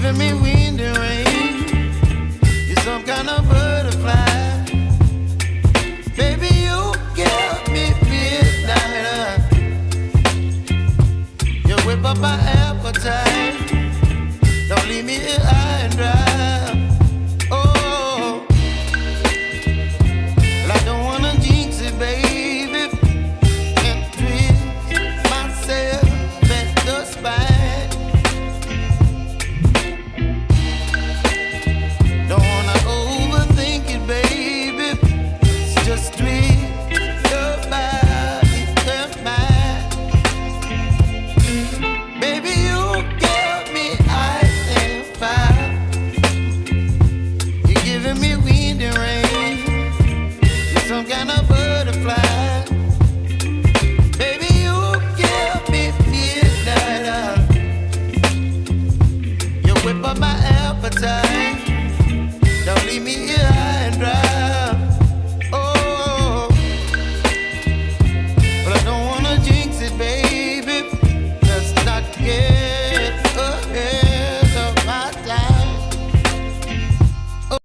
giving me wind and rain. You're some kind of butterfly. Baby, you give me midnight. You whip up my appetite. Don't leave me here.